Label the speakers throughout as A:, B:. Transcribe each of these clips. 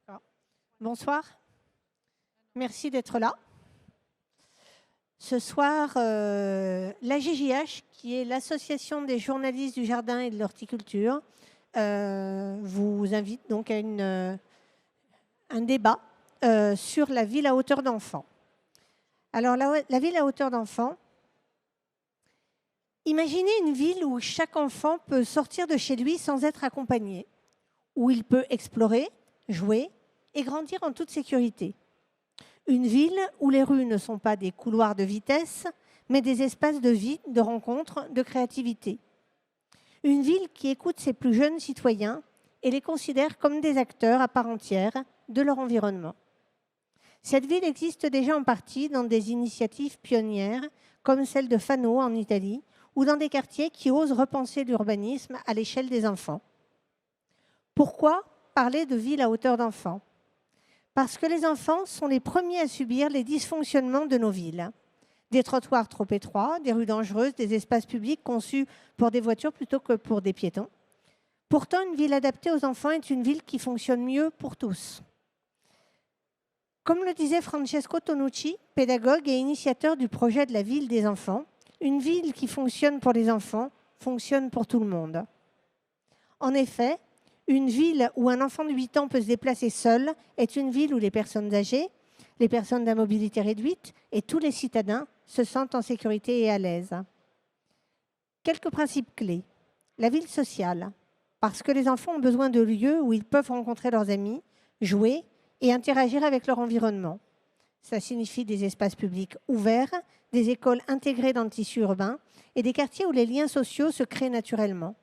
A: D'accord. Bonsoir. Merci d'être là. Ce soir, la GJH, qui est l'Association des journalistes du jardin et de l'horticulture, vous invite donc à un débat sur la ville à hauteur d'enfant. Alors, la ville à hauteur d'enfant, imaginez une ville où chaque enfant peut sortir de chez lui sans être accompagné, où il peut explorer, jouer et grandir en toute sécurité. Une ville où les rues ne sont pas des couloirs de vitesse, mais des espaces de vie, de rencontre, de créativité. Une ville qui écoute ses plus jeunes citoyens et les considère comme des acteurs à part entière de leur environnement. Cette ville existe déjà en partie dans des initiatives pionnières, comme celle de Fano en Italie, ou dans des quartiers qui osent repenser l'urbanisme à l'échelle des enfants. Pourquoi parler de ville à hauteur d'enfant ? Parce que les enfants sont les premiers à subir les dysfonctionnements de nos villes. Des trottoirs trop étroits, des rues dangereuses, des espaces publics conçus pour des voitures plutôt que pour des piétons. Pourtant, une ville adaptée aux enfants est une ville qui fonctionne mieux pour tous. Comme le disait Francesco Tonucci, pédagogue et initiateur du projet de la ville des enfants, une ville qui fonctionne pour les enfants fonctionne pour tout le monde. En effet, une ville où un enfant de 8 ans peut se déplacer seul est une ville où les personnes âgées, les personnes à mobilité réduite et tous les citadins se sentent en sécurité et à l'aise. Quelques principes clés. La ville sociale, parce que les enfants ont besoin de lieux où ils peuvent rencontrer leurs amis, jouer et interagir avec leur environnement. Ça signifie des espaces publics ouverts, des écoles intégrées dans le tissu urbain et des quartiers où les liens sociaux se créent naturellement.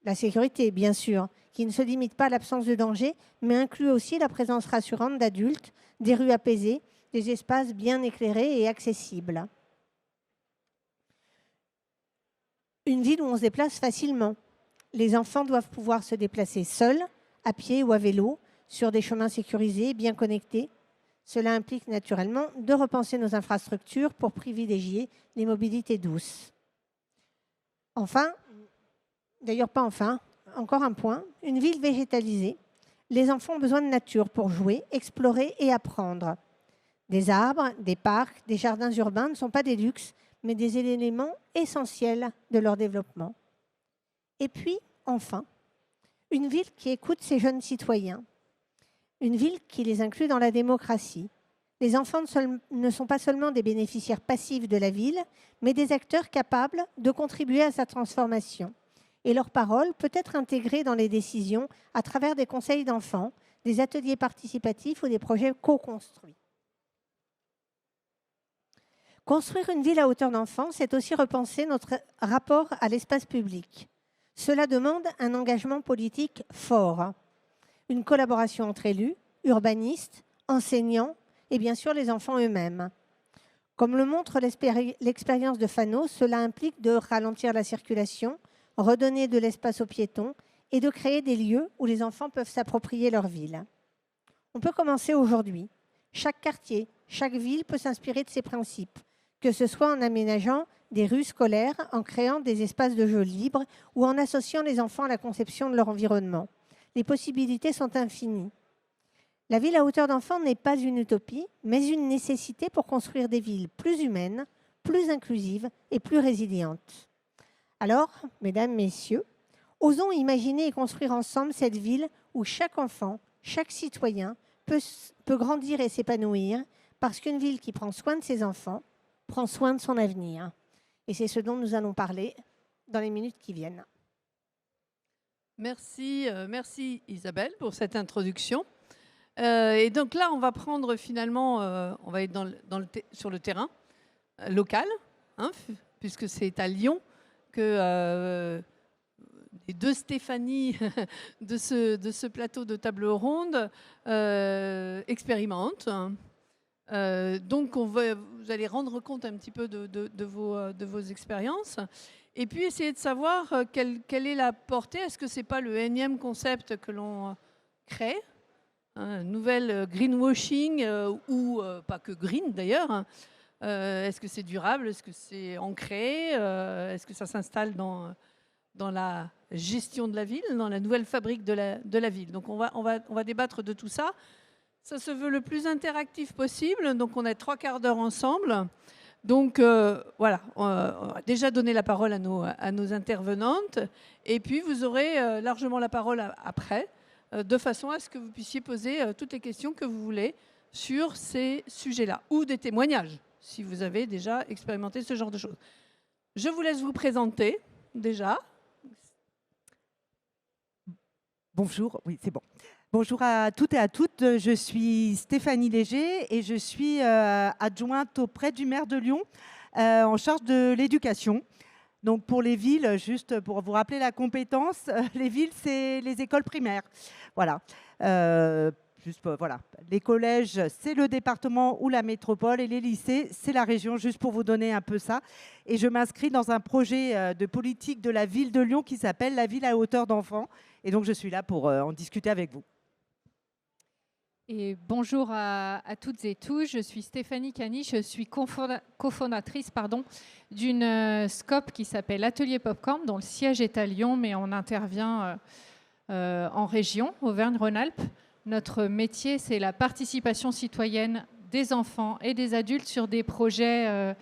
A: La sécurité, bien sûr, qui ne se limite pas à l'absence de danger, mais inclut aussi la présence rassurante d'adultes, des rues apaisées, des espaces bien éclairés et accessibles. Une ville où on se déplace facilement. Les enfants doivent pouvoir se déplacer seuls, à pied ou à vélo, sur des chemins sécurisés, bien connectés. Cela implique naturellement de repenser nos infrastructures pour privilégier les mobilités douces. Enfin, d'ailleurs pas enfin, encore un point, une ville végétalisée. Les enfants ont besoin de nature pour jouer, explorer et apprendre. Des arbres, des parcs, des jardins urbains ne sont pas des luxes, mais des éléments essentiels de leur développement. Et puis, enfin, une ville qui écoute ses jeunes citoyens. Une ville qui les inclut dans la démocratie. Les enfants ne sont pas seulement des bénéficiaires passifs de la ville, mais des acteurs capables de contribuer à sa transformation. Et leur parole peut être intégrée dans les décisions à travers des conseils d'enfants, des ateliers participatifs ou des projets co-construits. Construire une ville à hauteur d'enfant, c'est aussi repenser notre rapport à l'espace public. Cela demande un engagement politique fort, une collaboration entre élus, urbanistes, enseignants et bien sûr les enfants eux-mêmes. Comme le montre l'expérience de Fano, cela implique de ralentir la circulation, redonner de l'espace aux piétons et de créer des lieux où les enfants peuvent s'approprier leur ville. On peut commencer aujourd'hui. Chaque quartier, chaque ville peut s'inspirer de ces principes, que ce soit en aménageant des rues scolaires, en créant des espaces de jeux libres ou en associant les enfants à la conception de leur environnement. Les possibilités sont infinies. La ville à hauteur d'enfant n'est pas une utopie, mais une nécessité pour construire des villes plus humaines, plus inclusives et plus résilientes. Alors, mesdames, messieurs, osons imaginer et construire ensemble cette ville où chaque enfant, chaque citoyen peut grandir et s'épanouir, parce qu'une ville qui prend soin de ses enfants prend soin de son avenir. Et c'est ce dont nous allons parler dans les minutes qui viennent.
B: Merci Isabelle pour cette introduction. Et donc là, on va prendre finalement, on va être sur le terrain local, hein, puisque c'est à Lyon que les deux Stéphanie de ce plateau de table ronde expérimentent. Donc vous allez rendre compte un petit peu de vos expériences. Et puis essayer de savoir quelle est la portée. Est-ce que ce n'est pas le énième concept que l'on crée, un nouvel greenwashing, ou pas que green d'ailleurs. Est-ce que c'est durable? Est-ce que c'est ancré? Est-ce que ça s'installe dans dans la gestion de la ville, dans la nouvelle fabrique de la ville. Donc on va débattre de tout ça. Ça se veut le plus interactif possible, donc on a 3/4 d'heure ensemble. Donc voilà, on a déjà donné la parole à nos intervenantes, et puis vous aurez largement la parole après, de façon à ce que vous puissiez poser toutes les questions que vous voulez sur ces sujets-là, ou des témoignages, si vous avez déjà expérimenté ce genre de choses. Je vous laisse vous présenter déjà.
C: Bonjour, oui, c'est bon. Bonjour à toutes et à toutes, je suis Stéphanie Léger et je suis adjointe auprès du maire de Lyon en charge de l'éducation. Donc pour les villes, juste pour vous rappeler la compétence, les villes, c'est les écoles primaires. Voilà. Voilà. Les collèges, c'est le département ou la métropole, et les lycées, c'est la région, juste pour vous donner un peu ça. Et je m'inscris dans un projet de politique de la ville de Lyon qui s'appelle la ville à hauteur d'enfant. Et donc je suis là pour en discuter avec vous.
D: Et bonjour à toutes et tous, je suis Stéphanie Cani, je suis cofondatrice d'une SCOP qui s'appelle Atelier Popcorn, dont le siège est à Lyon, mais on intervient en région, Auvergne-Rhône-Alpes. Notre métier, c'est la participation citoyenne des enfants et des adultes sur des projets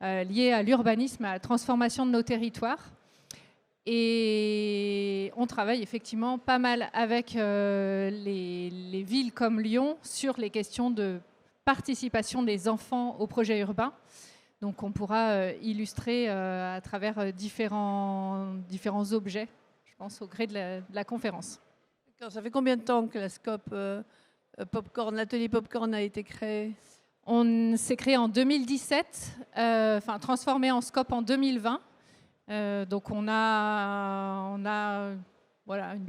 D: liés à l'urbanisme, à la transformation de nos territoires. Et on travaille effectivement pas mal avec les villes comme Lyon sur les questions de participation des enfants aux projets urbains. Donc on pourra illustrer à travers différents objets, je pense, au gré de la conférence.
B: Ça fait combien de temps que la SCOP Popcorn, l'atelier Popcorn a été créé?
D: On s'est créé en 2017, transformé en SCOP en 2020. Donc on a voilà, une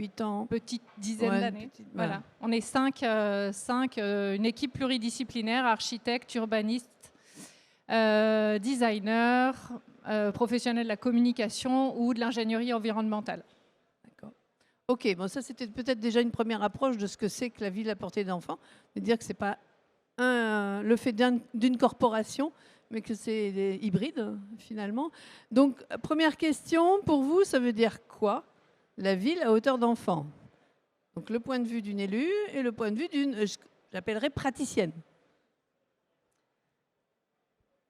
D: petite dizaine d'années. Voilà. On est cinq, une équipe pluridisciplinaire, architectes, urbanistes, designers, professionnels de la communication ou de l'ingénierie environnementale.
B: Ok, bon, ça c'était peut-être déjà une première approche de ce que c'est que la ville à portée d'enfants, de dire que ce n'est pas le fait d'une corporation, mais que c'est hybride finalement. Donc, première question, pour vous, ça veut dire quoi, la ville à hauteur d'enfant? Donc le point de vue d'une élue et le point de vue d'une, j'appellerais praticienne.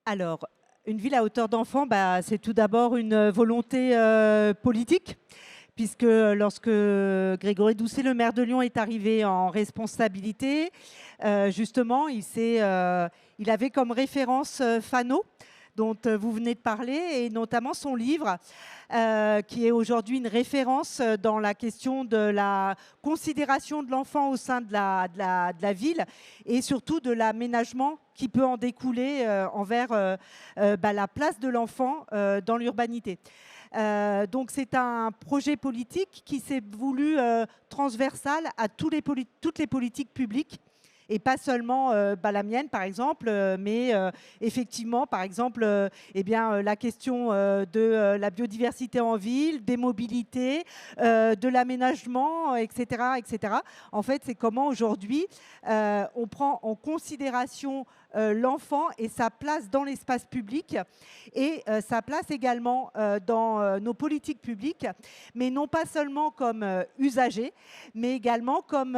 C: Alors, une ville à hauteur d'enfant, c'est tout d'abord une volonté politique, puisque lorsque Grégory Doucet, le maire de Lyon, est arrivé en responsabilité, justement, il avait comme référence Fano, dont vous venez de parler, et notamment son livre, qui est aujourd'hui une référence dans la question de la considération de l'enfant au sein de la ville, et surtout de l'aménagement qui peut en découler envers la place de l'enfant dans l'urbanité. Donc c'est un projet politique qui s'est voulu transversal à toutes les politiques publiques, et pas seulement la mienne par exemple, mais effectivement par exemple la question de la biodiversité en ville, des mobilités, de l'aménagement, etc., etc. En fait, c'est comment aujourd'hui on prend en considération l'enfant et sa place dans l'espace public, et sa place également dans nos politiques publiques, mais non pas seulement comme usager, mais également comme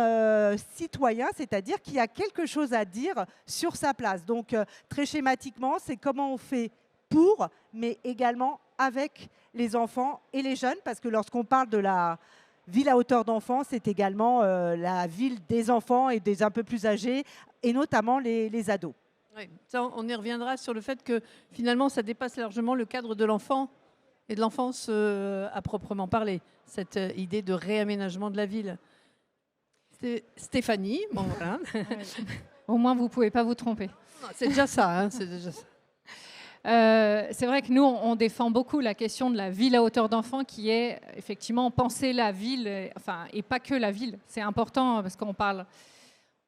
C: citoyen, c'est-à-dire qu'il y a quelque chose à dire sur sa place. Donc très schématiquement, c'est comment on fait pour, mais également avec les enfants et les jeunes, parce que lorsqu'on parle de la ville à hauteur d'enfants, c'est également la ville des enfants et des un peu plus âgés, et notamment les ados.
B: Oui, ça, on y reviendra sur le fait que finalement, ça dépasse largement le cadre de l'enfant et de l'enfance à proprement parler, cette idée de réaménagement de la ville. Stéphanie, bon voilà.
D: Au moins, vous ne pouvez pas vous tromper.
B: C'est déjà ça, hein, c'est déjà ça.
D: C'est vrai que nous, on défend beaucoup la question de la ville à hauteur d'enfant, qui est effectivement penser la ville, et pas que la ville. C'est important parce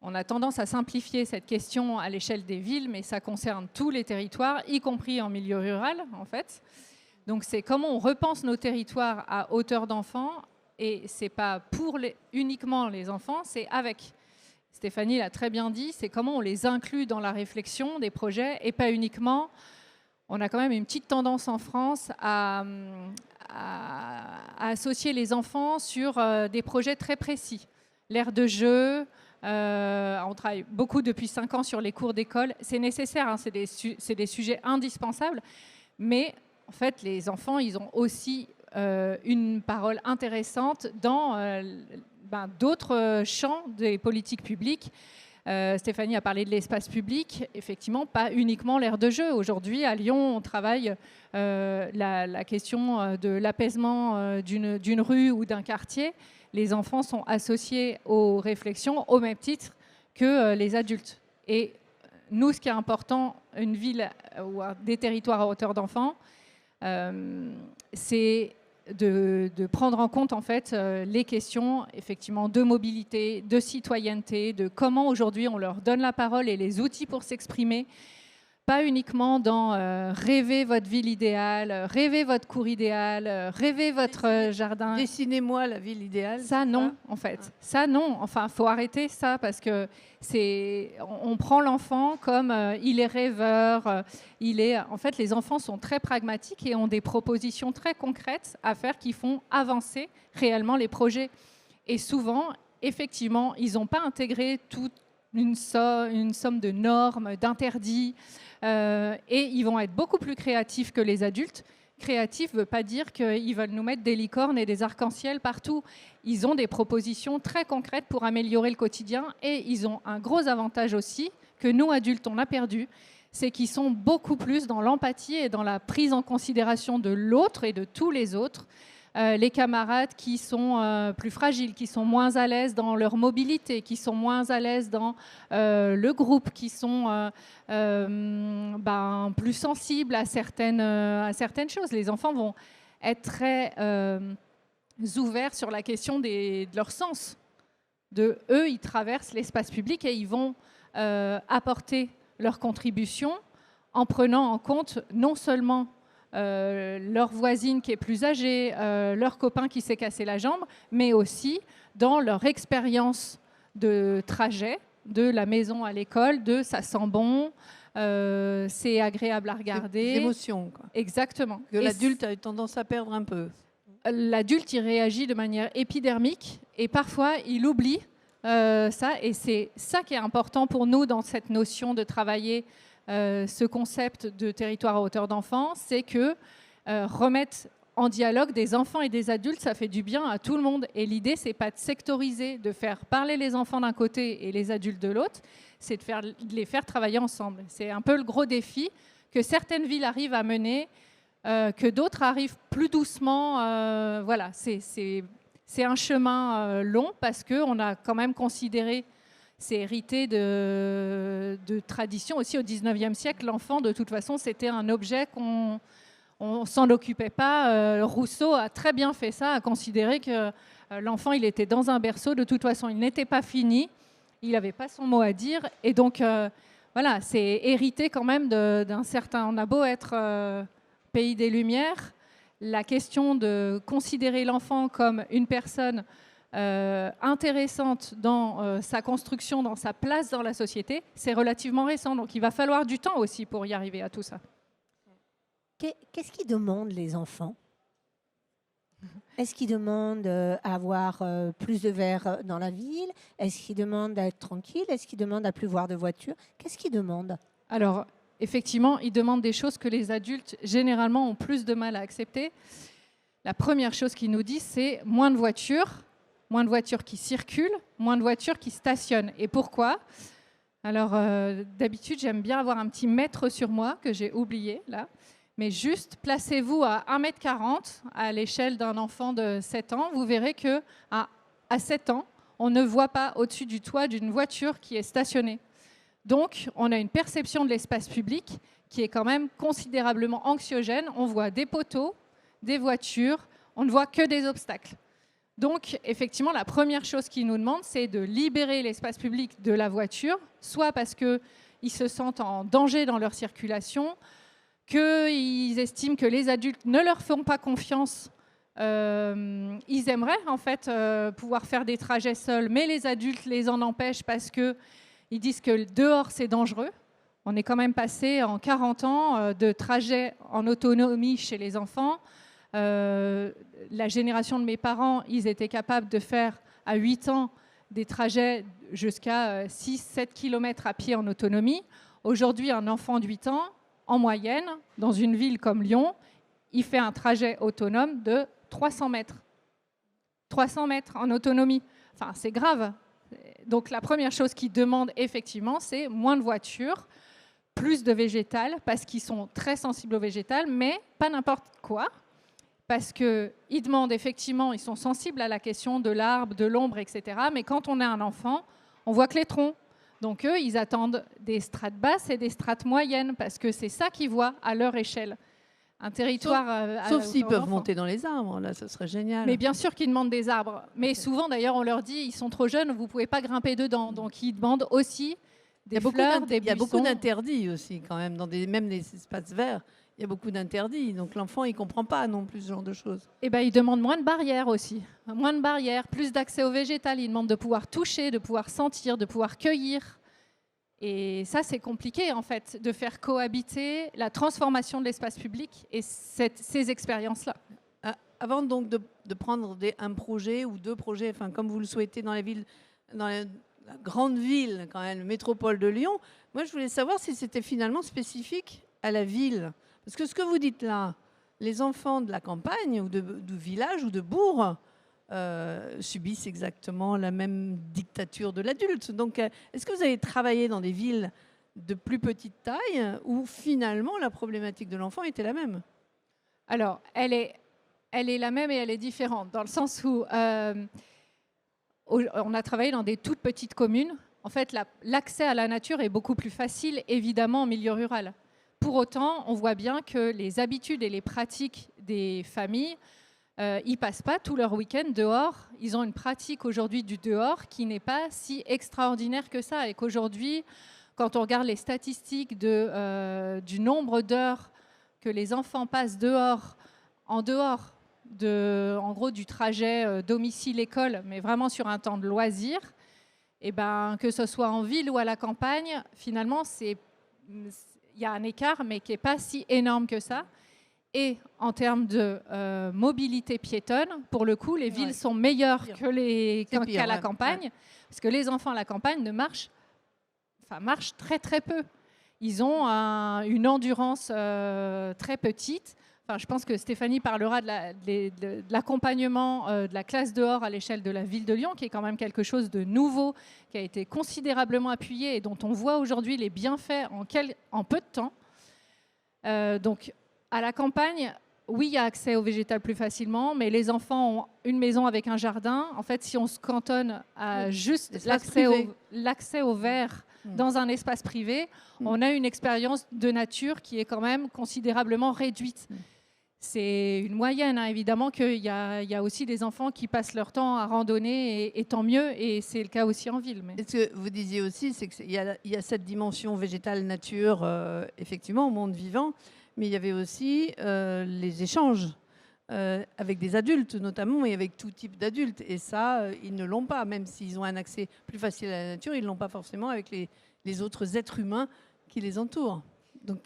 D: on a tendance à simplifier cette question à l'échelle des villes, mais ça concerne tous les territoires, y compris en milieu rural, en fait. Donc, c'est comment on repense nos territoires à hauteur d'enfant, et c'est pas pour uniquement les enfants, c'est avec. Stéphanie l'a très bien dit, c'est comment on les inclut dans la réflexion des projets, et pas uniquement. On a quand même une petite tendance en France à à associer les enfants sur des projets très précis. L'aire de jeu, on travaille beaucoup depuis 5 ans sur les cours d'école. C'est nécessaire, hein, c'est des sujets indispensables. Mais en fait, les enfants, ils ont aussi une parole intéressante dans d'autres champs des politiques publiques. Stéphanie a parlé de l'espace public, effectivement, pas uniquement l'aire de jeu. Aujourd'hui, à Lyon, on travaille la question de l'apaisement d'une rue ou d'un quartier. Les enfants sont associés aux réflexions au même titre que les adultes. Et nous, ce qui est important, une ville ou des territoires à hauteur d'enfants, c'est de prendre en compte en fait les questions effectivement de mobilité, de citoyenneté, de comment aujourd'hui on leur donne la parole et les outils pour s'exprimer. Pas uniquement dans rêver votre ville idéale, rêver votre cour idéale, rêver votre jardin.
B: Dessinez-moi la ville idéale.
D: Ça, non, en fait. Ça, non. Enfin, il faut arrêter ça parce que on prend l'enfant comme il est rêveur. En fait, les enfants sont très pragmatiques et ont des propositions très concrètes à faire qui font avancer réellement les projets. Et souvent, effectivement, ils n'ont pas intégré toute une somme de normes, d'interdits. Et ils vont être beaucoup plus créatifs que les adultes. Créatif ne veut pas dire qu'ils veulent nous mettre des licornes et des arcs-en-ciel partout. Ils ont des propositions très concrètes pour améliorer le quotidien et ils ont un gros avantage aussi que nous, adultes, on a perdu, c'est qu'ils sont beaucoup plus dans l'empathie et dans la prise en considération de l'autre et de tous les autres. Les camarades qui sont plus fragiles, qui sont moins à l'aise dans leur mobilité, qui sont moins à l'aise dans le groupe, qui sont plus sensibles à certaines choses. Les enfants vont être très ouverts sur la question de leur sens. Eux, ils traversent l'espace public et ils vont apporter leur contribution en prenant en compte non seulement leur voisine qui est plus âgée, leur copain qui s'est cassé la jambe, mais aussi dans leur expérience de trajet, de la maison à l'école, de ça sent bon, c'est agréable à regarder.
B: Des émotions, quoi.
D: Exactement.
B: Que l'adulte a tendance à perdre un peu.
D: L'adulte, il réagit de manière épidermique et parfois, il oublie ça. Et c'est ça qui est important pour nous dans cette notion de travailler ce concept de territoire à hauteur d'enfant, c'est que remettre en dialogue des enfants et des adultes, ça fait du bien à tout le monde. Et l'idée, c'est pas de sectoriser, de faire parler les enfants d'un côté et les adultes de l'autre, c'est de les faire travailler ensemble. C'est un peu le gros défi que certaines villes arrivent à mener, que d'autres arrivent plus doucement. Voilà, c'est un chemin long parce qu'on a quand même considéré. C'est hérité de tradition. Aussi, au 19e siècle, l'enfant, de toute façon, c'était un objet qu'on ne s'en occupait pas. Rousseau a très bien fait ça, a considéré que l'enfant, il était dans un berceau. De toute façon, il n'était pas fini. Il n'avait pas son mot à dire. Et donc, voilà, c'est hérité quand même d'un certain... On a beau être pays des Lumières, la question de considérer l'enfant comme une personne... intéressante dans sa construction, dans sa place dans la société, c'est relativement récent. Donc il va falloir du temps aussi pour y arriver à tout ça.
A: Qu'est-ce qu'ils demandent les enfants? Est-ce qu'ils demandent à avoir plus de verre dans la ville? Est-ce qu'ils demandent à être tranquille? Est-ce qu'ils demandent à plus voir de voitures? Qu'est-ce qu'ils demandent?
D: Alors, effectivement, ils demandent des choses que les adultes, généralement, ont plus de mal à accepter. La première chose qu'ils nous disent, c'est moins de voitures qui circulent, moins de voitures qui stationnent. Et pourquoi? Alors, d'habitude, j'aime bien avoir un petit mètre sur moi que j'ai oublié, là. Mais juste, placez-vous à 1,40 m à l'échelle d'un enfant de 7 ans. Vous verrez qu'à 7 ans, on ne voit pas au-dessus du toit d'une voiture qui est stationnée. Donc, on a une perception de l'espace public qui est quand même considérablement anxiogène. On voit des poteaux, des voitures, on ne voit que des obstacles. Donc, effectivement, la première chose qu'ils nous demandent, c'est de libérer l'espace public de la voiture, soit parce qu'ils se sentent en danger dans leur circulation, qu'ils estiment que les adultes ne leur font pas confiance. Ils aimeraient, en fait, pouvoir faire des trajets seuls, mais les adultes les en empêchent parce qu'ils disent que dehors, c'est dangereux. On est quand même passé en 40 ans de trajets en autonomie chez les enfants La génération de mes parents, ils étaient capables de faire à 8 ans des trajets jusqu'à 6-7 km à pied en autonomie. Aujourd'hui, un enfant de 8 ans, en moyenne, dans une ville comme Lyon, il fait un trajet autonome de 300 mètres. 300 mètres en autonomie. Enfin, c'est grave. Donc, la première chose qu'ils demandent, effectivement, c'est moins de voitures, plus de végétal, parce qu'ils sont très sensibles au végétal, mais pas n'importe quoi. Parce qu'ils demandent effectivement, ils sont sensibles à la question de l'arbre, de l'ombre, etc. Mais quand on a un enfant, on voit que les troncs. Donc eux, ils attendent des strates basses et des strates moyennes, parce que c'est ça qu'ils voient à leur échelle. Un territoire...
B: Sauf s'ils peuvent monter dans les arbres, là, ce serait génial.
D: Mais bien sûr qu'ils demandent des arbres. Mais souvent, d'ailleurs, on leur dit, ils sont trop jeunes, vous ne pouvez pas grimper dedans. Donc ils demandent aussi des fleurs, des buissons.
B: Il y a beaucoup d'interdits aussi, quand même, même les espaces verts. Il y a beaucoup d'interdits, donc l'enfant, il ne comprend pas non plus ce genre de choses.
D: Eh ben, il demande moins de barrières aussi. Moins de barrières, plus d'accès au végétal. Il demande de pouvoir toucher, de pouvoir sentir, de pouvoir cueillir. Et ça, c'est compliqué, en fait, de faire cohabiter la transformation de l'espace public et ces expériences-là.
B: Avant donc de prendre un projet ou deux projets, enfin, comme vous le souhaitez dans la ville, dans la grande ville, quand même, métropole de Lyon, moi, je voulais savoir si c'était finalement spécifique à la ville. Parce que ce que vous dites là, les enfants de la campagne ou du village ou de bourg subissent exactement la même dictature de l'adulte. Donc, est-ce que vous avez travaillé dans des villes de plus petite taille où finalement la problématique de l'enfant était la même?
D: Alors, elle est la même et elle est différente, dans le sens où on a travaillé dans des toutes petites communes. En fait, l'accès à la nature est beaucoup plus facile, évidemment, en milieu rural. Pour autant, on voit bien que les habitudes et les pratiques des familles, ils ne passent pas tout leur week-end dehors. Ils ont une pratique aujourd'hui du dehors qui n'est pas si extraordinaire que ça. Et qu'aujourd'hui, quand on regarde les statistiques du nombre d'heures que les enfants passent dehors, en gros, du trajet domicile-école, mais vraiment sur un temps de loisir, et ben, que ce soit en ville ou à la campagne, finalement, il y a un écart, mais qui n'est pas si énorme que ça. Et en termes de mobilité piétonne, pour le coup, les villes sont meilleures qu'à la campagne, parce que les enfants à la campagne marchent très très peu. Ils ont une endurance très petite. Enfin, je pense que Stéphanie parlera de l'accompagnement de la classe dehors à l'échelle de la ville de Lyon, qui est quand même quelque chose de nouveau, qui a été considérablement appuyé et dont on voit aujourd'hui les bienfaits en peu de temps. Donc, à la campagne, oui, il y a accès au végétal plus facilement, mais les enfants ont une maison avec un jardin. En fait, si on se cantonne à juste l'accès au vert dans un espace privé, on a une expérience de nature qui est quand même considérablement réduite. C'est une moyenne, hein, évidemment, qu'il y a aussi des enfants qui passent leur temps à randonner, et tant mieux, et c'est le cas aussi en ville.
B: Et ce que vous disiez aussi, c'est qu'il y a cette dimension végétale nature, effectivement, au monde vivant, mais il y avait aussi les échanges avec des adultes, notamment, et avec tout type d'adultes. Et ça, ils ne l'ont pas, même s'ils ont un accès plus facile à la nature, ils ne l'ont pas forcément avec les autres êtres humains qui les entourent. Donc,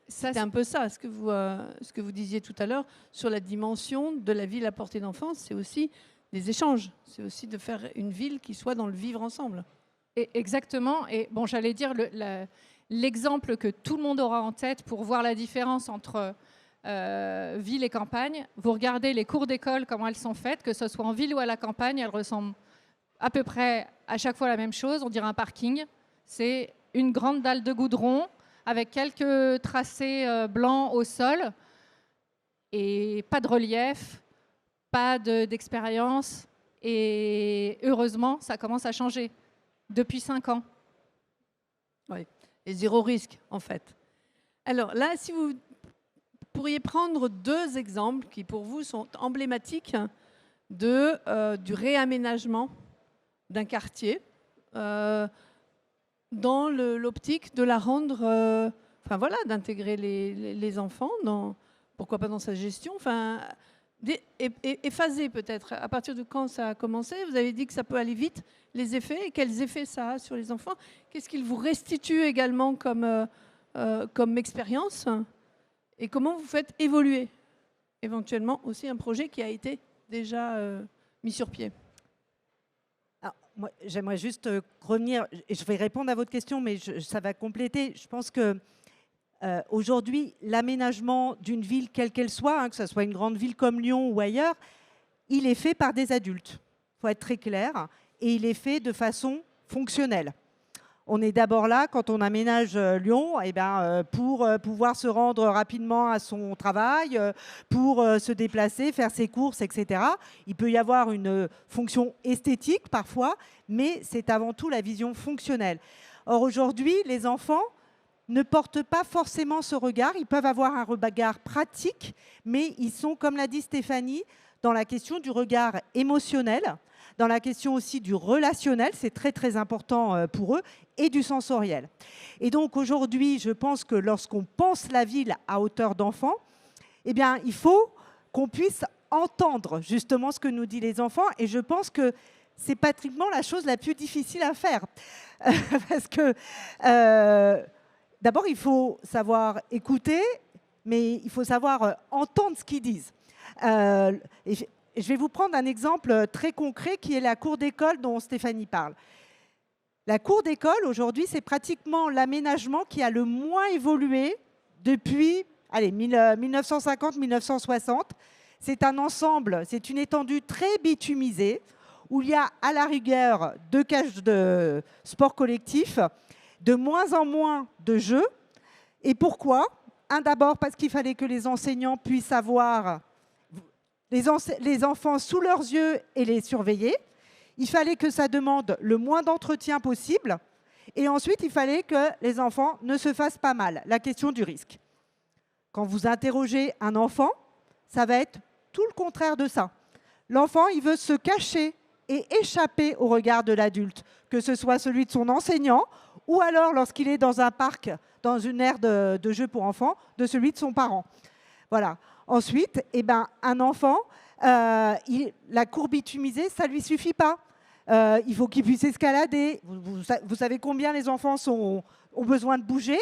B: c'est un peu ça, ce que vous disiez tout à l'heure, sur la dimension de la ville à portée d'enfance, c'est aussi les échanges, c'est aussi de faire une ville qui soit dans le vivre ensemble.
D: Et exactement, et bon, j'allais dire l'exemple que tout le monde aura en tête pour voir la différence entre ville et campagne. Vous regardez les cours d'école, comment elles sont faites, que ce soit en ville ou à la campagne, elles ressemblent à peu près à chaque fois à la même chose. On dirait un parking, c'est une grande dalle de goudron, avec quelques tracés blancs au sol et pas de relief, pas d'expérience. Et heureusement, ça commence à changer depuis 5 ans.
B: Oui, et zéro risque, en fait. Alors là, si vous pourriez prendre 2 exemples qui, pour vous, sont emblématiques du réaménagement d'un quartier, dans l'optique de la rendre, d'intégrer les enfants, pourquoi pas dans sa gestion, éphaser peut-être. À partir de quand ça a commencé? Vous avez dit que ça peut aller vite, les effets, et quels effets ça a sur les enfants? Qu'est-ce qu'ils vous restituent également comme expérience? Et comment vous faites évoluer éventuellement aussi un projet qui a été déjà mis sur pied.
C: Alors, moi, j'aimerais juste revenir, et je vais répondre à votre question, mais ça va compléter. Je pense que aujourd'hui, l'aménagement d'une ville, quelle qu'elle soit, hein, que ce soit une grande ville comme Lyon ou ailleurs, il est fait par des adultes. Il faut être très clair. Et il est fait de façon fonctionnelle. On est d'abord là, quand on aménage Lyon, eh ben, pour pouvoir se rendre rapidement à son travail, pour se déplacer, faire ses courses, etc. Il peut y avoir une fonction esthétique parfois, mais c'est avant tout la vision fonctionnelle. Or, aujourd'hui, les enfants ne portent pas forcément ce regard. Ils peuvent avoir un regard pratique, mais ils sont, comme l'a dit Stéphanie, dans la question du regard émotionnel, dans la question aussi du relationnel, c'est très très important pour eux, et du sensoriel. Et donc aujourd'hui, je pense que lorsqu'on pense la ville à hauteur d'enfant, eh bien, il faut qu'on puisse entendre justement ce que nous disent les enfants, et je pense que c'est pratiquement la chose la plus difficile à faire. Parce que d'abord, il faut savoir écouter, mais il faut savoir entendre ce qu'ils disent. Je vais vous prendre un exemple très concret qui est la cour d'école dont Stéphanie parle. La cour d'école, aujourd'hui, c'est pratiquement l'aménagement qui a le moins évolué depuis 1950-1960. C'est un ensemble, c'est une étendue très bitumisée où il y a à la rigueur 2 cages de sport collectif, de moins en moins de jeux. Et pourquoi ? D'abord parce qu'il fallait que les enseignants puissent avoir les enfants sous leurs yeux et les surveiller. Il fallait que ça demande le moins d'entretien possible. Et ensuite, il fallait que les enfants ne se fassent pas mal. La question du risque. Quand vous interrogez un enfant, ça va être tout le contraire de ça. L'enfant, il veut se cacher et échapper au regard de l'adulte, que ce soit celui de son enseignant ou alors, lorsqu'il est dans un parc, dans une aire de jeu pour enfants, de celui de son parent. Voilà. Ensuite, eh ben, un enfant, la cour bitumisée, ça ne lui suffit pas. Il faut qu'il puisse escalader. Vous savez combien les enfants ont besoin de bouger.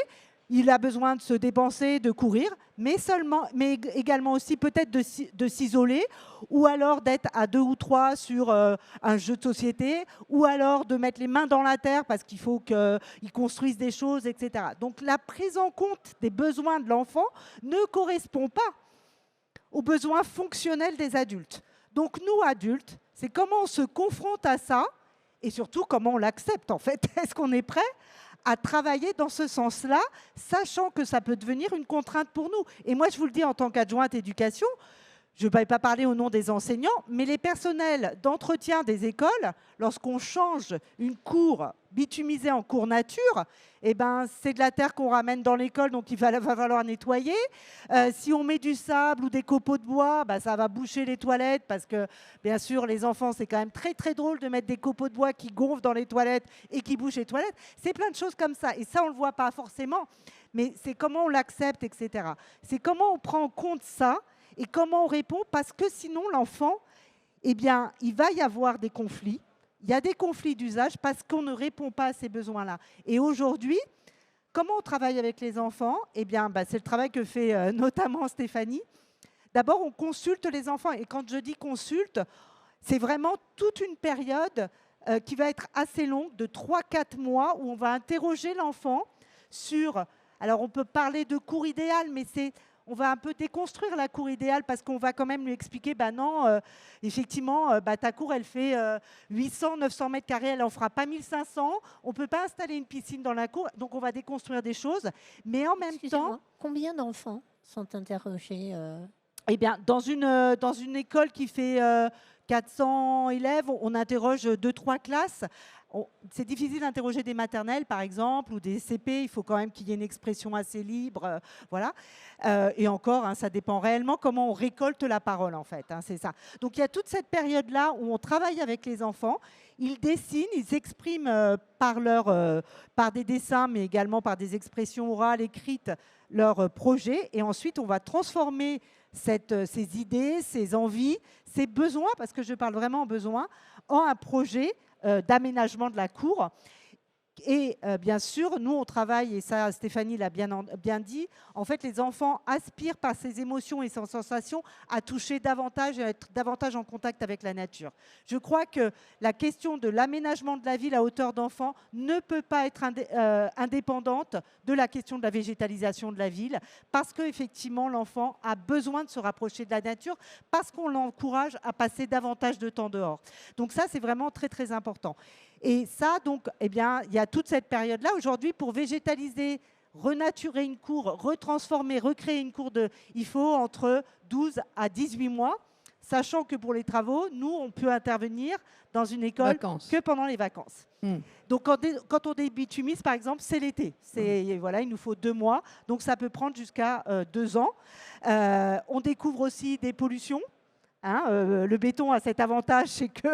C: Il a besoin de se dépenser, de courir, mais également aussi peut-être de s'isoler, ou alors d'être à 2 ou 3 sur un jeu de société, ou alors de mettre les mains dans la terre parce qu'il faut qu'ils construisent des choses, etc. Donc la prise en compte des besoins de l'enfant ne correspond pas aux besoins fonctionnels des adultes. Donc nous, adultes, c'est comment on se confronte à ça et surtout comment on l'accepte en fait. Est-ce qu'on est prêt à travailler dans ce sens-là, sachant que ça peut devenir une contrainte pour nous. Et moi, je vous le dis en tant qu'adjointe éducation, je ne vais pas parler au nom des enseignants, mais les personnels d'entretien des écoles, lorsqu'on change une cour bitumisée en cour nature, eh ben, c'est de la terre qu'on ramène dans l'école, donc il va falloir nettoyer. Si on met du sable ou des copeaux de bois, bah, ça va boucher les toilettes, parce que, bien sûr, les enfants, c'est quand même très, très drôle de mettre des copeaux de bois qui gonflent dans les toilettes et qui bouchent les toilettes. C'est plein de choses comme ça. Et ça, on ne le voit pas forcément, mais c'est comment on l'accepte, etc. C'est comment on prend en compte ça et comment on répond, parce que sinon, l'enfant, eh bien, il va y avoir des conflits. Il y a des conflits d'usage parce qu'on ne répond pas à ces besoins-là. Et aujourd'hui, comment on travaille avec les enfants ? Eh bien, c'est le travail que fait notamment Stéphanie. D'abord, on consulte les enfants. Et quand je dis consulte, c'est vraiment toute une période qui va être assez longue, de 3-4 mois, où on va interroger l'enfant sur... Alors, on peut parler de cours idéal, mais on va un peu déconstruire la cour idéale parce qu'on va quand même lui expliquer, non, effectivement, ta cour, elle fait 800, 900 mètres carrés, elle n'en fera pas 1500. On ne peut pas installer une piscine dans la cour, donc on va déconstruire des choses. Mais en même temps...
A: Combien d'enfants sont interrogés
C: Eh bien, dans une école qui fait 400 élèves, on interroge 2-3 classes. C'est difficile d'interroger des maternelles, par exemple, ou des CP. Il faut quand même qu'il y ait une expression assez libre. Voilà. Et encore, ça dépend réellement comment on récolte la parole, en fait. C'est ça. Donc, il y a toute cette période-là où on travaille avec les enfants. Ils dessinent, ils s'expriment par des dessins, mais également par des expressions orales, écrites, leurs projets. Et ensuite, on va transformer ces idées, ces envies, ces besoins, parce que je parle vraiment en besoins, en un projet d'aménagement de la cour. Et bien sûr, nous, on travaille, et ça, Stéphanie l'a bien dit, en fait, les enfants aspirent par ses émotions et ses sensations à toucher davantage, à être davantage en contact avec la nature. Je crois que la question de l'aménagement de la ville à hauteur d'enfant ne peut pas être indépendante de la question de la végétalisation de la ville, parce qu'effectivement, l'enfant a besoin de se rapprocher de la nature, parce qu'on l'encourage à passer davantage de temps dehors. Donc ça, c'est vraiment très, très important. Et ça, donc, eh bien, il y a toute cette période-là. Aujourd'hui, pour végétaliser, renaturer une cour, retransformer, recréer une cour, il faut entre 12 à 18 mois, sachant que pour les travaux, nous, on peut intervenir dans une école que pendant les vacances. Donc, quand on débitumise, par exemple, c'est l'été. Voilà, il nous faut 2 mois. Donc, ça peut prendre jusqu'à 2 ans. On découvre aussi des pollutions. Le béton a cet avantage, c'est que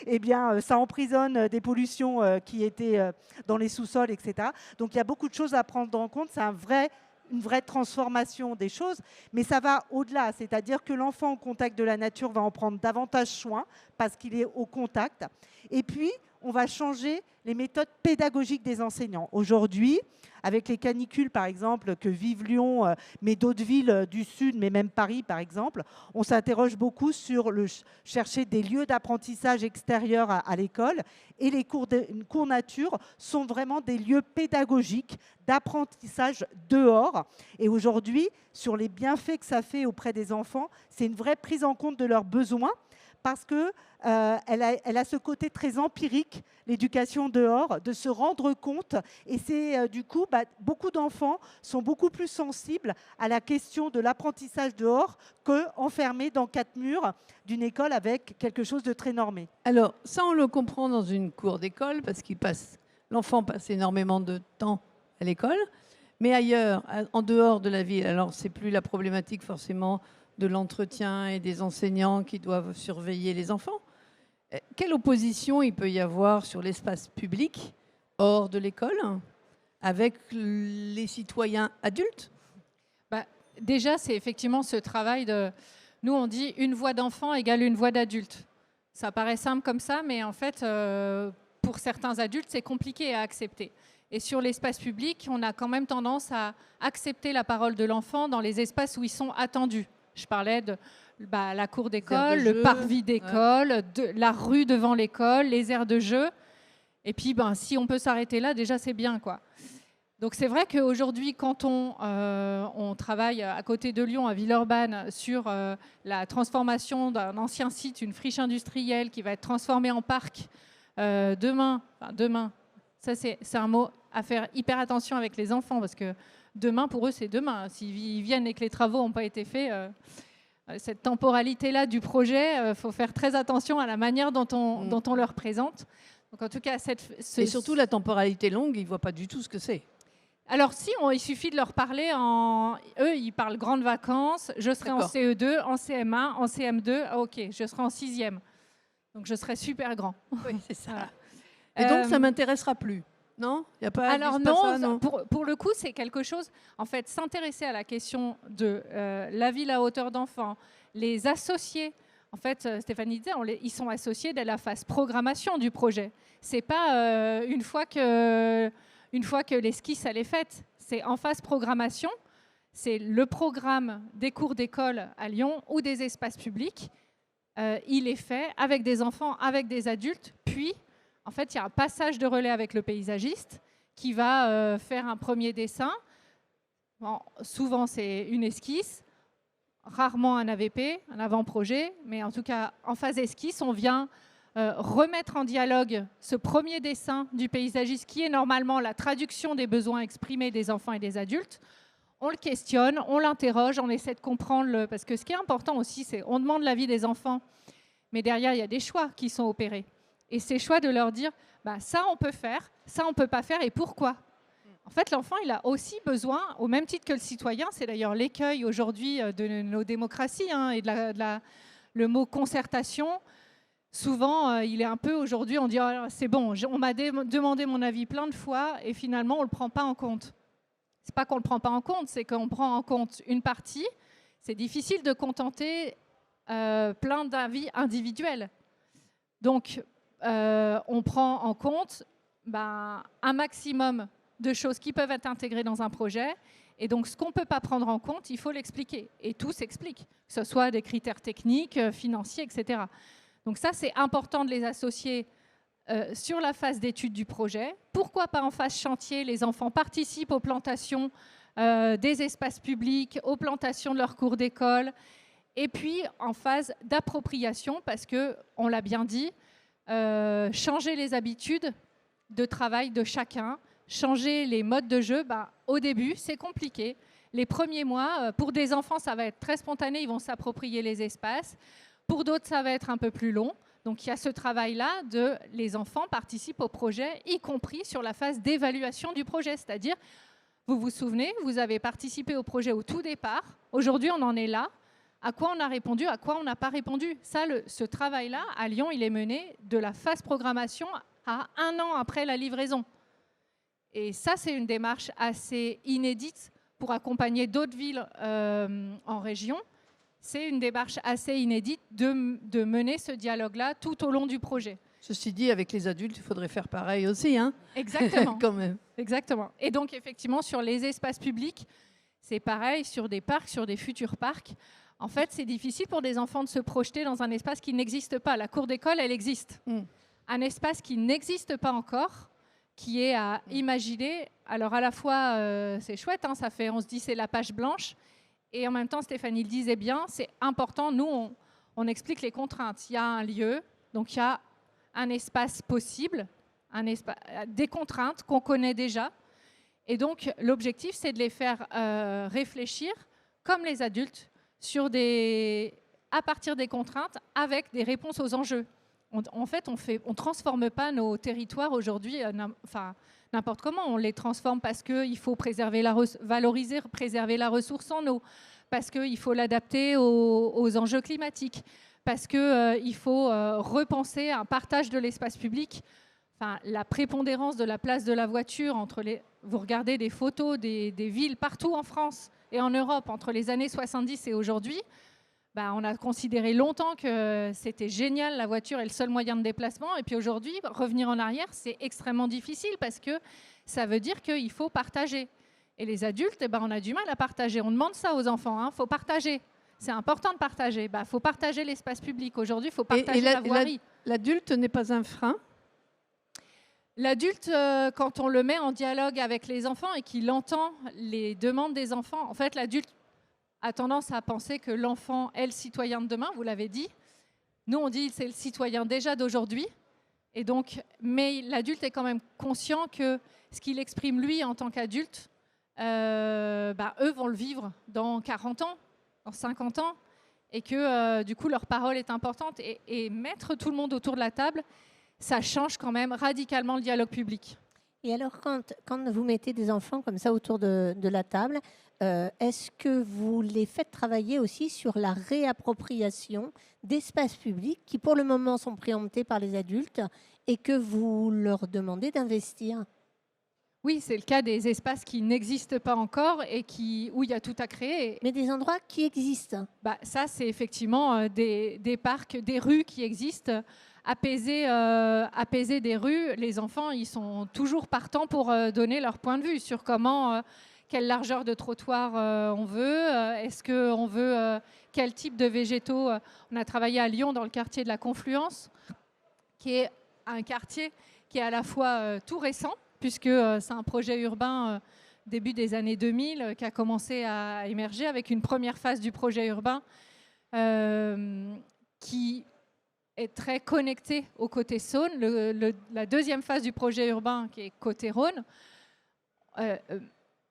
C: eh bien, ça emprisonne des pollutions qui étaient dans les sous-sols, etc. Donc il y a beaucoup de choses à prendre en compte. C'est une vraie transformation des choses, mais ça va au-delà. C'est-à-dire que l'enfant au contact de la nature va en prendre davantage soin parce qu'il est au contact. Et puis, on va changer les méthodes pédagogiques des enseignants. Aujourd'hui, avec les canicules, par exemple, que vivent Lyon, mais d'autres villes du Sud, mais même Paris, par exemple, on s'interroge beaucoup sur chercher des lieux d'apprentissage extérieurs à l'école. Et les cours nature sont vraiment des lieux pédagogiques d'apprentissage dehors. Et aujourd'hui, sur les bienfaits que ça fait auprès des enfants, c'est une vraie prise en compte de leurs besoins, parce qu'elle a ce côté très empirique, l'éducation dehors, de se rendre compte. Et c'est du coup, beaucoup d'enfants sont beaucoup plus sensibles à la question de l'apprentissage dehors qu'enfermés dans 4 murs d'une école avec quelque chose de très normé.
B: Alors, ça, on le comprend dans une cour d'école, parce l'enfant passe énormément de temps à l'école. Mais ailleurs, en dehors de la ville, alors c'est plus la problématique forcément de l'entretien et des enseignants qui doivent surveiller les enfants. Quelle opposition il peut y avoir sur l'espace public hors de l'école avec les citoyens adultes?
D: Déjà, c'est effectivement ce travail de... Nous, on dit une voix d'enfant égale une voix d'adulte. Ça paraît simple comme ça, mais en fait, pour certains adultes, c'est compliqué à accepter. Et sur l'espace public, on a quand même tendance à accepter la parole de l'enfant dans les espaces où ils sont attendus. Je parlais de la cour d'école, le parvis d'école, la rue devant l'école, les aires de jeu. Et puis, si on peut s'arrêter là, déjà, c'est bien, quoi. Donc, c'est vrai qu'aujourd'hui, quand on travaille à côté de Lyon, à Villeurbanne, sur la transformation d'un ancien site, une friche industrielle qui va être transformée en parc, demain, ça, c'est un mot à faire hyper attention avec les enfants, parce que demain, pour eux, c'est demain. S'ils viennent et que les travaux n'ont pas été faits, cette temporalité-là du projet, faut faire très attention à la manière dont on leur présente. Donc, en tout cas,
B: et surtout, la temporalité longue, ils ne voient pas du tout ce que c'est.
D: Alors, il suffit de leur parler Eux, ils parlent grandes vacances. Je serai en CE2, en CM1, en CM2. Ah, OK, je serai en 6e. Donc, je serai super grand.
B: Oui, c'est ça. Voilà. Et donc, ça ne m'intéressera plus. Non, y a pas.
D: Alors non. Pour le coup, c'est quelque chose. En fait, s'intéresser à la question de la ville à hauteur d'enfant, les associer. En fait, Stéphanie disait, ils sont associés dès la phase programmation du projet. C'est pas une fois que l'esquisse elle est faite. C'est en phase programmation. C'est le programme des cours d'école à Lyon ou des espaces publics. Il est fait avec des enfants, avec des adultes, puis. En fait, il y a un passage de relais avec le paysagiste qui va faire un premier dessin. Souvent, c'est une esquisse, rarement un AVP, un avant-projet, mais en tout cas, en phase esquisse, on vient remettre en dialogue ce premier dessin du paysagiste qui est normalement la traduction des besoins exprimés des enfants et des adultes. On le questionne, on l'interroge, on essaie de comprendre. Parce que ce qui est important aussi, c'est qu'on demande l'avis des enfants, mais derrière, il y a des choix qui sont opérés. Et ces choix de leur dire, ça on peut faire, ça on peut pas faire, et pourquoi ? En fait, l'enfant, il a aussi besoin, au même titre que le citoyen, c'est d'ailleurs l'écueil aujourd'hui de nos démocraties, et le mot concertation. Souvent, il est un peu aujourd'hui, on dit, c'est bon, on m'a demandé mon avis plein de fois, et finalement, on ne le prend pas en compte. C'est pas qu'on ne le prend pas en compte, c'est qu'on prend en compte une partie. C'est difficile de contenter plein d'avis individuels. Donc, on prend en compte un maximum de choses qui peuvent être intégrées dans un projet. Et donc, ce qu'on ne peut pas prendre en compte, il faut l'expliquer. Et tout s'explique, que ce soit des critères techniques, financiers, etc. Donc ça, c'est important de les associer sur la phase d'étude du projet. Pourquoi pas en phase chantier, les enfants participent aux plantations des espaces publics, aux plantations de leurs cours d'école. Et puis, en phase d'appropriation, parce qu'on l'a bien dit, changer les habitudes de travail de chacun, changer les modes de jeu, au début, c'est compliqué. Les premiers mois, pour des enfants, ça va être très spontané, ils vont s'approprier les espaces. Pour d'autres, ça va être un peu plus long. Donc, il y a ce travail-là de les enfants participent au projet, y compris sur la phase d'évaluation du projet. C'est-à-dire, vous vous souvenez, vous avez participé au projet au tout départ. Aujourd'hui, on en est là. À quoi on a répondu, à quoi on n'a pas répondu. Ça, ce travail-là, à Lyon, il est mené de la phase programmation à 1 an après la livraison. Et ça, c'est une démarche assez inédite pour accompagner d'autres villes en région. C'est une démarche assez inédite de mener ce dialogue-là tout au long du projet.
B: Ceci dit, avec les adultes, il faudrait faire pareil aussi, hein.
D: Exactement.
B: Quand même.
D: Exactement. Et donc, effectivement, sur les espaces publics, c'est pareil, sur des parcs, sur des futurs parcs. En fait, c'est difficile pour des enfants de se projeter dans un espace qui n'existe pas. La cour d'école, elle existe. Un espace qui n'existe pas encore, qui est à imaginer. Alors, à la fois, c'est chouette, hein, on se dit c'est la page blanche. Et en même temps, Stéphanie le disait bien, c'est important. Nous, on explique les contraintes. Il y a un lieu, donc il y a un espace possible, des contraintes qu'on connaît déjà. Et donc, l'objectif, c'est de les faire réfléchir, comme les adultes, à partir des contraintes, avec des réponses aux enjeux. En fait, on transforme pas nos territoires aujourd'hui, n'importe comment. On les transforme parce qu'il faut valoriser, préserver la ressource en eau, parce qu'il faut l'adapter aux enjeux climatiques, parce qu'il faut repenser un partage de l'espace public. La prépondérance de la place de la voiture vous regardez des photos des villes partout en France et en Europe entre les années 70 et aujourd'hui. On a considéré longtemps que c'était génial, la voiture est le seul moyen de déplacement. Et puis aujourd'hui, revenir en arrière, c'est extrêmement difficile parce que ça veut dire qu'il faut partager. Et les adultes, on a du mal à partager. On demande ça aux enfants, il faut partager. C'est important de partager. Il faut partager l'espace public. Aujourd'hui, il faut partager la voirie.
B: L'adulte n'est pas un frein ?
D: L'adulte, quand on le met en dialogue avec les enfants et qu'il entend les demandes des enfants, en fait, l'adulte a tendance à penser que l'enfant est le citoyen de demain, vous l'avez dit. Nous, on dit que c'est le citoyen déjà d'aujourd'hui. Et donc, mais l'adulte est quand même conscient que ce qu'il exprime lui en tant qu'adulte, eux vont le vivre dans 40 ans, dans 50 ans, et que du coup, leur parole est importante. Et mettre tout le monde autour de la table, ça change quand même radicalement le dialogue public.
A: Et alors, quand vous mettez des enfants comme ça autour de la table, est-ce que vous les faites travailler aussi sur la réappropriation d'espaces publics qui, pour le moment, sont préemptés par les adultes et que vous leur demandez d'investir ?
D: Oui, c'est le cas des espaces qui n'existent pas encore et où il y a tout à créer.
A: Mais des endroits qui existent.
D: Ça, c'est effectivement des parcs, des rues qui existent. Apaiser des rues, les enfants, ils sont toujours partants pour donner leur point de vue sur quelle largeur de trottoir on veut, est-ce qu'on veut quel type de végétaux. On a travaillé à Lyon dans le quartier de la Confluence, qui est un quartier qui est à la fois tout récent, puisque c'est un projet urbain début des années 2000 qui a commencé à émerger avec une première phase du projet urbain qui est très connecté au côté Saône. La deuxième phase du projet urbain, qui est côté Rhône,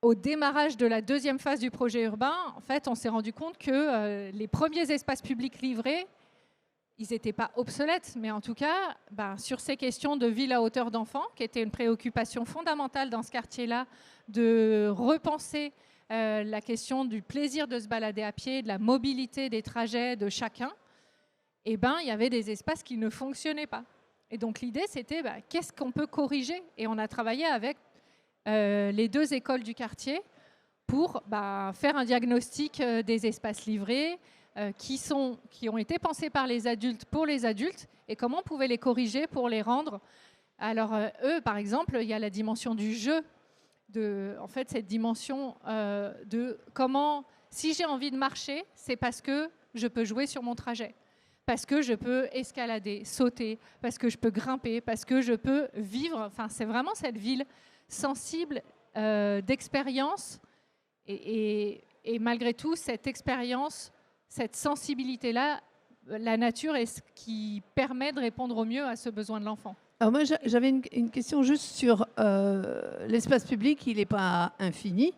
D: au démarrage de la deuxième phase du projet urbain, en fait, on s'est rendu compte que les premiers espaces publics livrés, ils n'étaient pas obsolètes, mais en tout cas, sur ces questions de ville à hauteur d'enfant, qui était une préoccupation fondamentale dans ce quartier-là, de repenser la question du plaisir de se balader à pied, de la mobilité des trajets de chacun, il y avait des espaces qui ne fonctionnaient pas. Et donc l'idée, c'était qu'est-ce qu'on peut corriger ? Et on a travaillé avec les 2 écoles du quartier pour faire un diagnostic des espaces livrés qui ont été pensés par les adultes pour les adultes et comment on pouvait les corriger pour les rendre Alors, eux, par exemple, il y a la dimension du jeu, en fait, cette dimension de comment, si j'ai envie de marcher, c'est parce que je peux jouer sur mon trajet, parce que je peux escalader, sauter, parce que je peux grimper, parce que je peux vivre. Enfin, c'est vraiment cette ville sensible d'expérience et malgré tout, cette expérience, cette sensibilité-là, la nature est ce qui permet de répondre au mieux à ce besoin de l'enfant.
B: Alors moi, j'avais une question juste sur l'espace public. Il n'est pas infini.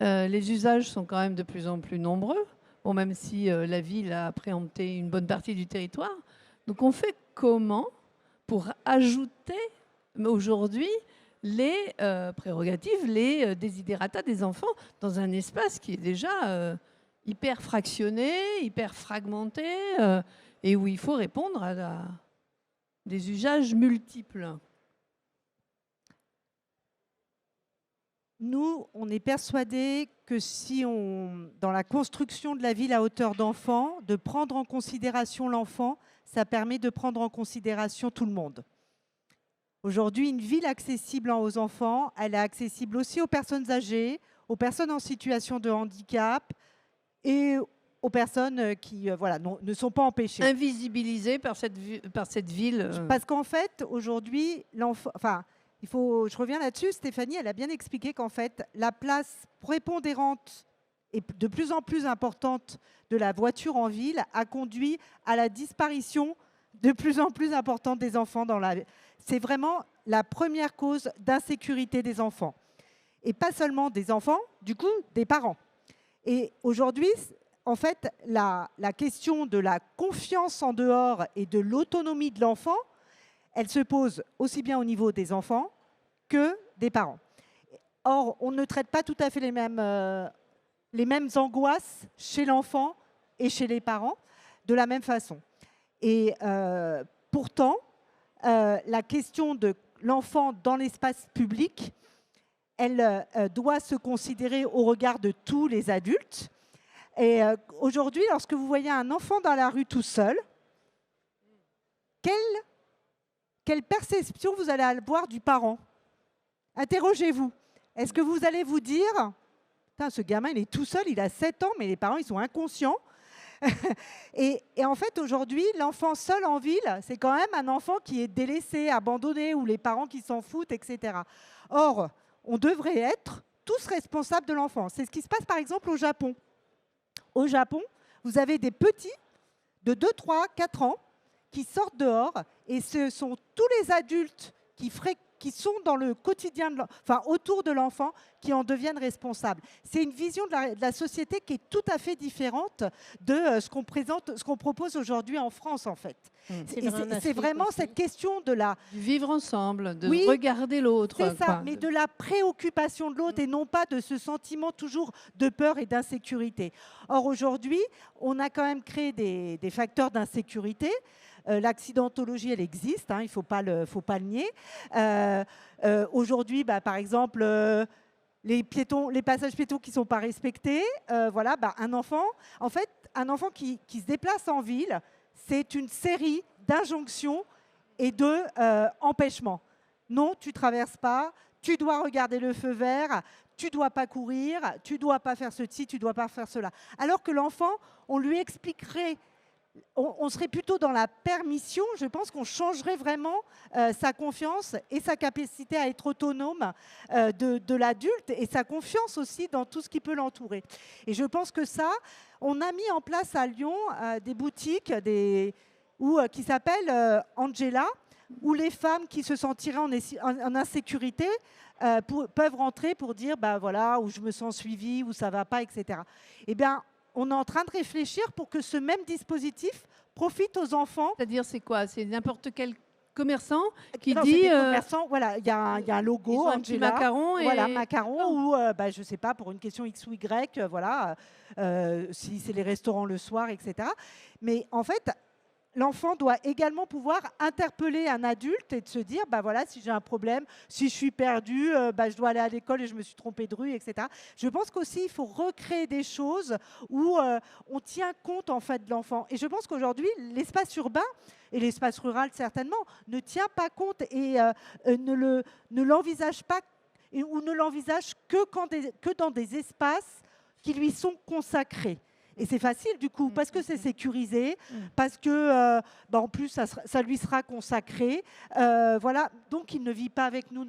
B: Les usages sont quand même de plus en plus nombreux. Bon, même si la ville a préempté une bonne partie du territoire. Donc on fait comment pour ajouter aujourd'hui les prérogatives, les desiderata des enfants dans un espace qui est déjà hyper fractionné, hyper fragmenté, et où il faut répondre à des usages multiples.
C: Nous, on est persuadés que si dans la construction de la ville à hauteur d'enfant, de prendre en considération l'enfant, ça permet de prendre en considération tout le monde. Aujourd'hui, une ville accessible aux enfants, elle est accessible aussi aux personnes âgées, aux personnes en situation de handicap et aux personnes qui ne sont pas empêchées.
B: Invisibilisées par cette ville.
C: Parce qu'en fait, aujourd'hui, l'enfant... je reviens là-dessus, Stéphanie, elle a bien expliqué qu'en fait, la place prépondérante et de plus en plus importante de la voiture en ville a conduit à la disparition de plus en plus importante des enfants dans la ville. C'est vraiment la première cause d'insécurité des enfants. Et pas seulement des enfants, du coup, des parents. Et aujourd'hui, en fait, la question de la confiance en dehors et de l'autonomie de l'enfant, elle se pose aussi bien au niveau des enfants que des parents. Or, on ne traite pas tout à fait les mêmes angoisses chez l'enfant et chez les parents de la même façon. Et pourtant, la question de l'enfant dans l'espace public, elle doit se considérer au regard de tous les adultes. Et aujourd'hui, lorsque vous voyez un enfant dans la rue tout seul, quelle perception vous allez avoir du parent? Interrogez-vous. Est-ce que vous allez vous dire « ce gamin, il est tout seul, il a 7 ans, mais les parents, ils sont inconscients ». Et en fait, aujourd'hui, l'enfant seul en ville, c'est quand même un enfant qui est délaissé, abandonné, ou les parents qui s'en foutent, etc. Or, on devrait être tous responsables de l'enfant. C'est ce qui se passe, par exemple, au Japon. Au Japon, vous avez des petits de 2, 3, 4 ans qui sortent dehors et ce sont tous les adultes qui sont dans le quotidien, autour de l'enfant, qui en deviennent responsables. C'est une vision de la société qui est tout à fait différente de ce qu'on propose aujourd'hui en France, en fait. C'est vraiment cette question de du
B: vivre ensemble, de regarder l'autre.
C: C'est ça, mais de la préoccupation de l'autre et non pas de ce sentiment toujours de peur et d'insécurité. Or, aujourd'hui, on a quand même créé des facteurs d'insécurité. L'accidentologie, elle existe, il ne faut pas le nier. Aujourd'hui, par exemple, les passages piétons qui ne sont pas respectés, un enfant qui se déplace en ville, c'est une série d'injonctions et d'empêchements. Non, tu ne traverses pas, tu dois regarder le feu vert, tu ne dois pas courir, tu ne dois pas faire ceci, tu ne dois pas faire cela. Alors que l'enfant, on lui expliquerait, on serait plutôt dans la permission. Je pense qu'on changerait vraiment sa confiance et sa capacité à être autonome de l'adulte et sa confiance aussi dans tout ce qui peut l'entourer. Et je pense que ça, on a mis en place à Lyon des boutiques qui s'appellent Angela, où les femmes qui se sentiraient en insécurité peuvent rentrer pour dire où je me sens suivie, où ça ne va pas, etc. Eh bien, on est en train de réfléchir pour que ce même dispositif profite aux enfants.
B: C'est-à-dire, c'est quoi? C'est n'importe quel commerçant qui
C: dit...
B: des
C: commerçants, il y a un logo,
B: un petit macaron.
C: Macaron, ou je ne sais pas, pour une question X ou Y, si c'est les restaurants le soir, etc. Mais en fait, l'enfant doit également pouvoir interpeller un adulte et de se dire, bah voilà, si j'ai un problème, si je suis perdu, je dois aller à l'école et je me suis trompé de rue, etc. Je pense qu'aussi, il faut recréer des choses où on tient compte en fait de l'enfant. Et je pense qu'aujourd'hui, l'espace urbain et l'espace rural certainement ne tient pas compte et ne l'envisage pas ou ne l'envisage que dans des espaces qui lui sont consacrés. Et c'est facile du coup, parce que c'est sécurisé, parce que en plus ça lui sera consacré. Voilà, donc il ne vit pas avec nous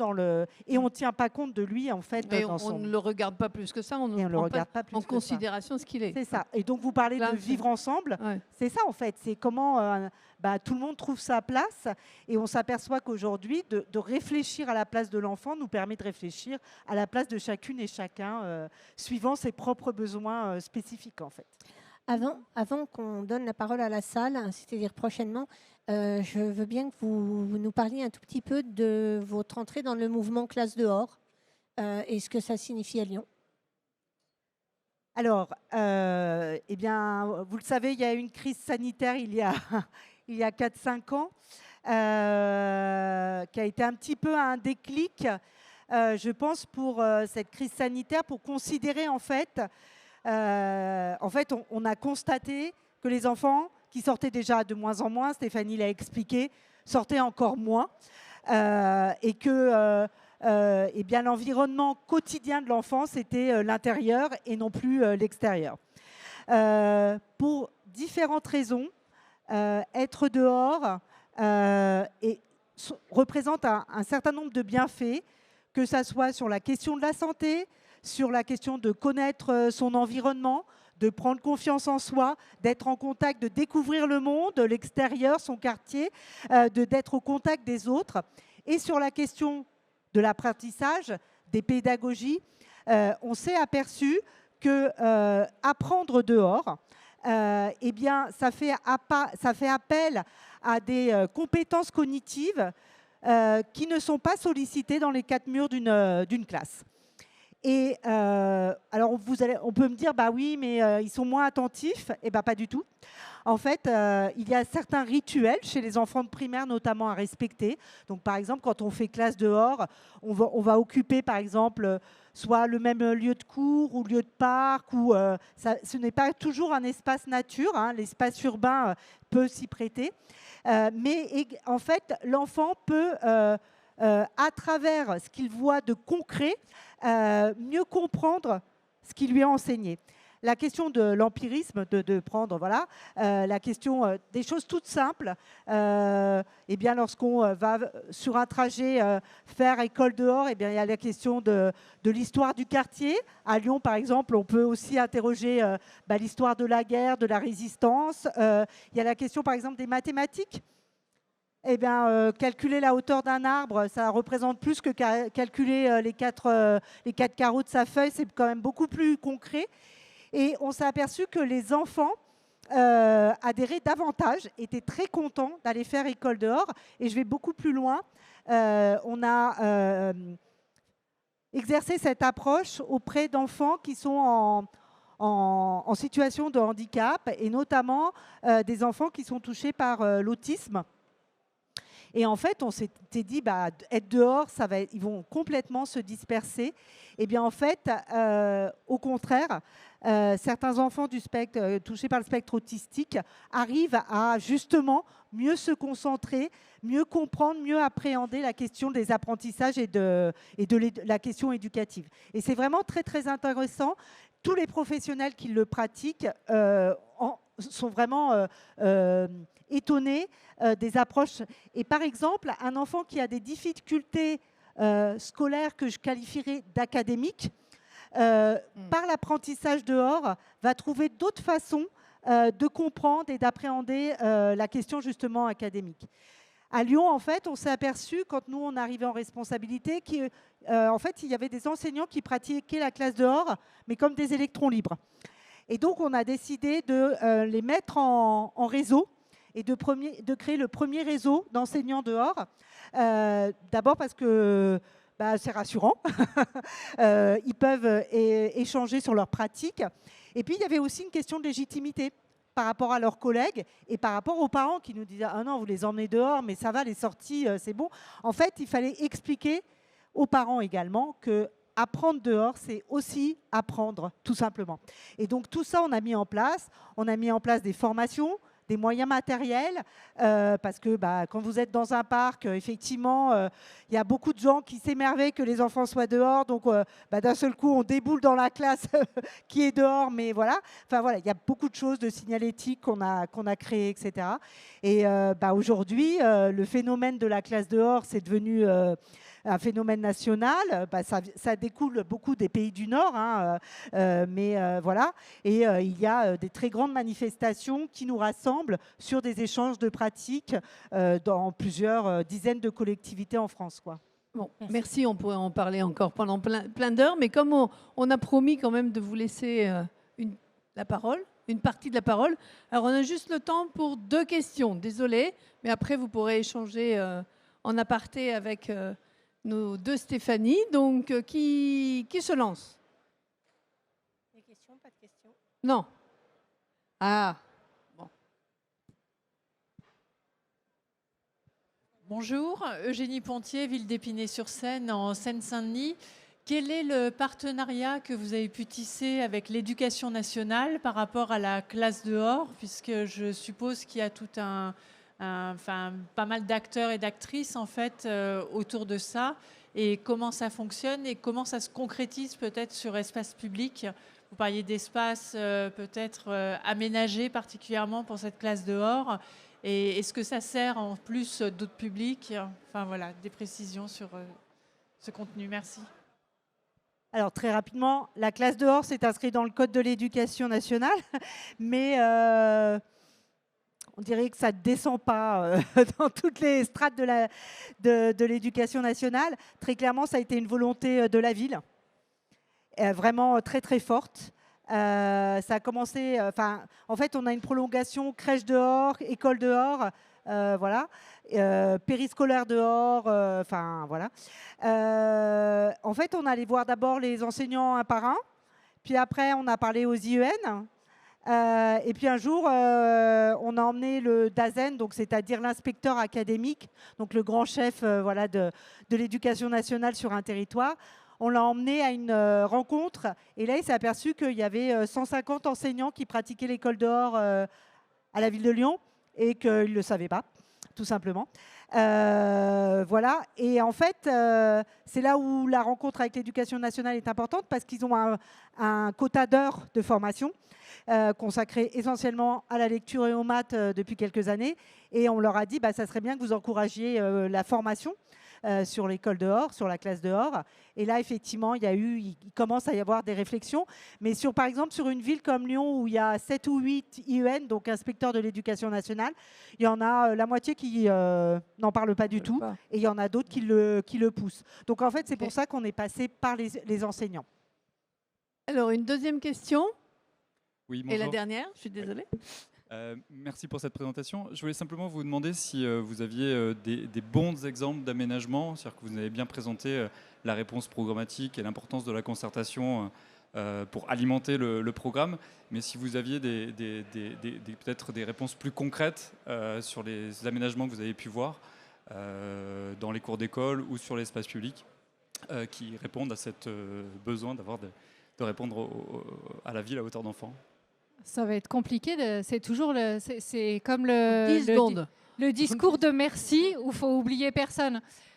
C: et on ne tient pas compte de lui en fait.
B: Et on ne le regarde pas plus que ça, on ne
C: le regarde pas plus
B: en considération ce qu'il est.
C: C'est ça. Et donc vous parlez de vivre ensemble, c'est ça en fait. C'est comment tout le monde trouve sa place et on s'aperçoit qu'aujourd'hui de réfléchir à la place de l'enfant nous permet de réfléchir à la place de chacune et chacun suivant ses propres besoins spécifiques en fait.
A: Avant qu'on donne la parole à la salle, c'est-à-dire prochainement, je veux bien que vous nous parliez un tout petit peu de votre entrée dans le mouvement Classe dehors et ce que ça signifie à Lyon.
C: Alors, vous le savez, il y a eu une crise sanitaire il y a 4-5 ans qui a été un petit peu un déclic, je pense, pour cette crise sanitaire, pour considérer en fait, on a constaté que les enfants qui sortaient déjà de moins en moins, Stéphanie l'a expliqué, sortaient encore moins et que l'environnement quotidien de l'enfant, c'était l'intérieur et non plus l'extérieur. Pour différentes raisons, être dehors représente un certain nombre de bienfaits, que ça soit sur la question de la santé, sur la question de connaître son environnement, de prendre confiance en soi, d'être en contact, de découvrir le monde, l'extérieur, son quartier, d'être au contact des autres. Et sur la question de l'apprentissage, des pédagogies, on s'est aperçu que apprendre dehors, ça fait appel à des compétences cognitives qui ne sont pas sollicitées dans les 4 murs d'une classe. Et alors, on peut me dire, bah oui, mais ils sont moins attentifs. Eh bien, pas du tout. En fait, il y a certains rituels chez les enfants de primaire, notamment à respecter. Donc, par exemple, quand on fait classe dehors, on va occuper, par exemple, soit le même lieu de cours ou lieu de parc. Ce n'est pas toujours un espace nature. L'espace urbain peut s'y prêter. Mais en fait, l'enfant peut, à travers ce qu'il voit de concret, mieux comprendre ce qui lui est enseigné. La question de l'empirisme, de prendre, la question des choses toutes simples. Lorsqu'on va sur un trajet faire école dehors, il y a la question de l'histoire du quartier. À Lyon, par exemple, on peut aussi interroger l'histoire de la guerre, de la résistance. Il y a la question, par exemple, des mathématiques. Calculer la hauteur d'un arbre, ça représente plus que calculer les quatre carreaux de sa feuille. C'est quand même beaucoup plus concret. Et on s'est aperçu que les enfants adhéraient davantage, étaient très contents d'aller faire école dehors. Et je vais beaucoup plus loin. On a exercé cette approche auprès d'enfants qui sont en situation de handicap, et notamment des enfants qui sont touchés par l'autisme. Et en fait, on s'était dit, être dehors, ils vont complètement se disperser. Et bien en fait, au contraire, certains enfants du spectre, touchés par le spectre autistique arrivent à justement mieux se concentrer, mieux comprendre, mieux appréhender la question des apprentissages et de la question éducative. Et c'est vraiment très, très intéressant. Tous les professionnels qui le pratiquent sont vraiment étonnés des approches. Et par exemple, un enfant qui a des difficultés scolaires que je qualifierais d'académiques, par l'apprentissage dehors, va trouver d'autres façons de comprendre et d'appréhender la question justement académique. À Lyon, en fait, on s'est aperçu, quand nous, on arrivait en responsabilité, qu'en fait, il y avait des enseignants qui pratiquaient la classe dehors, mais comme des électrons libres. Et donc, on a décidé de les mettre en réseau et de créer le premier réseau d'enseignants dehors. D'abord parce que c'est rassurant. Ils peuvent échanger sur leurs pratiques. Et puis, il y avait aussi une question de légitimité. par rapport à leurs collègues et par rapport aux parents qui nous disaient « Ah non, vous les emmenez dehors, mais ça va, les sorties, c'est bon ». En fait, il fallait expliquer aux parents également que apprendre dehors, c'est aussi apprendre, tout simplement. Et donc, tout ça, on a mis en place. On a mis en place des formations, des moyens matériels, parce que quand vous êtes dans un parc, effectivement, il y a beaucoup de gens qui s'émerveillent que les enfants soient dehors. Donc, d'un seul coup, on déboule dans la classe qui est dehors. Mais voilà, enfin, voilà, il y a beaucoup de choses de signalétique qu'on a créées, etc. Et aujourd'hui, le phénomène de la classe dehors, c'est devenu un phénomène national. Ça découle beaucoup des pays du Nord, hein, mais voilà. Et il y a des très grandes manifestations qui nous rassemblent sur des échanges de pratiques dans plusieurs dizaines de collectivités en France, quoi.
B: Bon, merci, on pourrait en parler encore pendant plein d'heures, mais comme on a promis quand même de vous laisser la parole, une partie de la parole, alors on a juste le temps pour 2 questions, désolé, mais après vous pourrez échanger en aparté avec nos 2 Stéphanie. Donc, qui se lance?
A: Des questions, pas de questions?
B: Non. Ah, bon.
E: Bonjour, Eugénie Pontier, ville d'Épinay-sur-Seine, en Seine-Saint-Denis. Quel est le partenariat que vous avez pu tisser avec l'Éducation nationale par rapport à la classe dehors, puisque je suppose qu'il y a tout pas mal d'acteurs et d'actrices en fait autour de ça, et comment ça fonctionne et comment ça se concrétise peut-être sur espace public. Vous parliez d'espace peut-être aménagé particulièrement pour cette classe dehors, et est-ce que ça sert en plus d'autres publics? Enfin voilà, des précisions sur ce contenu. Merci.
C: Alors très rapidement, la classe dehors s'est inscrite dans le Code de l'éducation nationale, mais on dirait que ça ne descend pas dans toutes les strates de l'éducation nationale. Très clairement, ça a été une volonté de la ville, vraiment très très forte. Ça a commencé, en fait, on a une prolongation crèche dehors, école dehors, voilà, périscolaire dehors, voilà. En fait, on allait voir d'abord les enseignants un par un, puis après, on a parlé aux IEN. Et puis un jour, on a emmené le DAZEN, donc c'est-à-dire l'inspecteur académique, donc le grand chef de l'éducation nationale sur un territoire. On l'a emmené à une rencontre, et là, il s'est aperçu qu'il y avait 150 enseignants qui pratiquaient l'école dehors à la ville de Lyon, et qu'ils ne le savaient pas, tout simplement. Voilà. Et en fait, c'est là où la rencontre avec l'éducation nationale est importante, parce qu'ils ont un quota d'heures de formation consacré essentiellement à la lecture et aux maths depuis quelques années. Et on leur a dit, ça serait bien que vous encouragiez la formation sur l'école dehors, sur la classe dehors. Et là, effectivement, il commence à y avoir des réflexions. Mais par exemple, sur une ville comme Lyon, où il y a 7 ou 8 IEN, donc inspecteurs de l'éducation nationale, il y en a la moitié qui n'en parlent pas du tout. Et il y en a d'autres qui le poussent. Donc, en fait, c'est pour ça qu'on est passé par les enseignants.
B: Alors, une deuxième question.
F: Oui, bonjour.
B: Et la dernière, je suis désolée.
F: Merci pour cette présentation. Je voulais simplement vous demander si vous aviez des bons exemples d'aménagement, c'est-à-dire que vous avez bien présenté la réponse programmatique et l'importance de la concertation pour alimenter le programme, mais si vous aviez peut-être des réponses plus concrètes sur les aménagements que vous avez pu voir dans les cours d'école ou sur l'espace public qui répondent à cette besoin de répondre à la ville à hauteur d'enfant.
D: Ça va être compliqué. C'est toujours c'est comme
B: 10 secondes.
D: Le discours de merci où il faut oublier personne.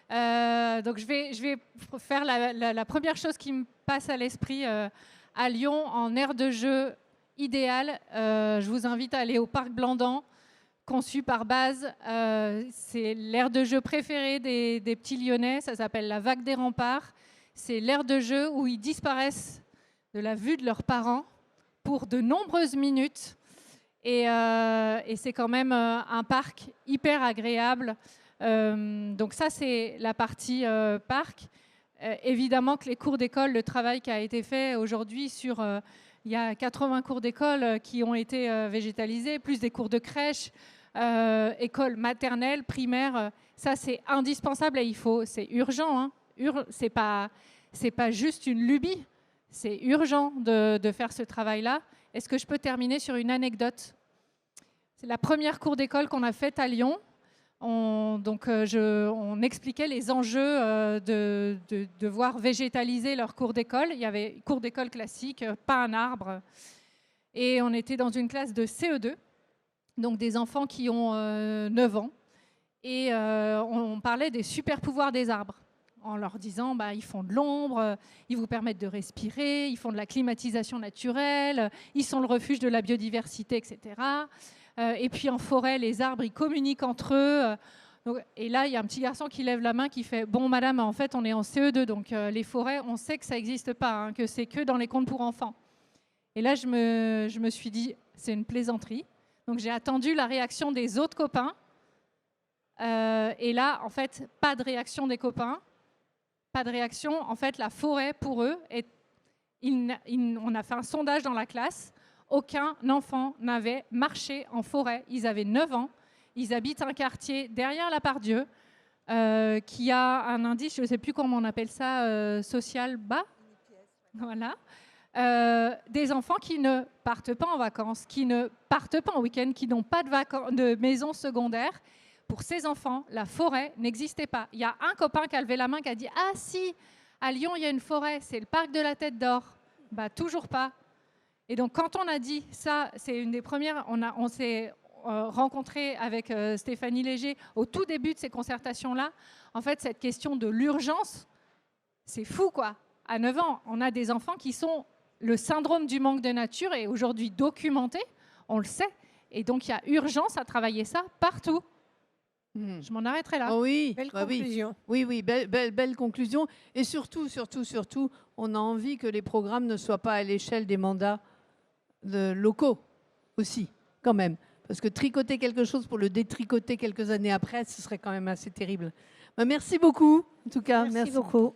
D: Donc je vais faire la première chose qui me passe à l'esprit à Lyon en aire de jeu idéale. Je vous invite à aller au parc Blandan, conçu par Baz. C'est l'aire de jeu préférée des petits Lyonnais. Ça s'appelle la Vague des Remparts. C'est l'aire de jeu où ils disparaissent de la vue de leurs parents pour de nombreuses minutes. Et c'est quand même un parc hyper agréable. Donc ça, c'est la partie parc. Évidemment que les cours d'école, le travail qui a été fait aujourd'hui il y a 80 cours d'école qui ont été végétalisés, plus des cours de crèche, école maternelle, primaire. Ça, c'est indispensable et c'est urgent. Hein. C'est pas juste une lubie. C'est urgent de faire ce travail-là. Est-ce que je peux terminer sur une anecdote? C'est la première cour d'école qu'on a faite à Lyon. On expliquait les enjeux de devoir végétaliser leur cour d'école. Il y avait cour d'école classique, pas un arbre. Et on était dans une classe de CE2, donc des enfants qui ont 9 ans. Et on parlait des super pouvoirs des arbres, en leur disant ils font de l'ombre, ils vous permettent de respirer, ils font de la climatisation naturelle, ils sont le refuge de la biodiversité, etc. Et puis en forêt, les arbres, ils communiquent entre eux. Et là, il y a un petit garçon qui lève la main qui fait « Bon, madame, en fait, on est en CE2, donc les forêts, on sait que ça n'existe pas, hein, que c'est que dans les contes pour enfants. » Et là, je me suis dit « C'est une plaisanterie. » Donc j'ai attendu la réaction des autres copains. Et là, en fait, pas de réaction des copains. Pas de réaction. En fait, la forêt, pour eux, on a fait un sondage dans la classe. Aucun enfant n'avait marché en forêt. Ils avaient 9 ans. Ils habitent un quartier derrière la Pardieu qui a un indice, je ne sais plus comment on appelle ça, social bas. Voilà. Des enfants qui ne partent pas en vacances, qui ne partent pas en week-end, qui n'ont pas de maison secondaire. Pour ces enfants, la forêt n'existait pas. Il y a un copain qui a levé la main qui a dit « Ah si, à Lyon, il y a une forêt, c'est le parc de la Tête d'Or. » Toujours pas. Et donc, quand on a dit ça, c'est une des premières, on s'est rencontré avec Stéphanie Léger au tout début de ces concertations-là. En fait, cette question de l'urgence, c'est fou, quoi. À 9 ans, on a des enfants qui sont le syndrome du manque de nature est aujourd'hui documenté, on le sait. Et donc, il y a urgence à travailler ça partout. Je m'en arrêterai là.
B: Oh oui,
A: Belle conclusion.
B: Oui, belle conclusion. Et surtout, on a envie que les programmes ne soient pas à l'échelle des mandats locaux aussi, quand même. Parce que tricoter quelque chose pour le détricoter quelques années après, ce serait quand même assez terrible. Merci beaucoup, en tout cas.
A: Merci beaucoup.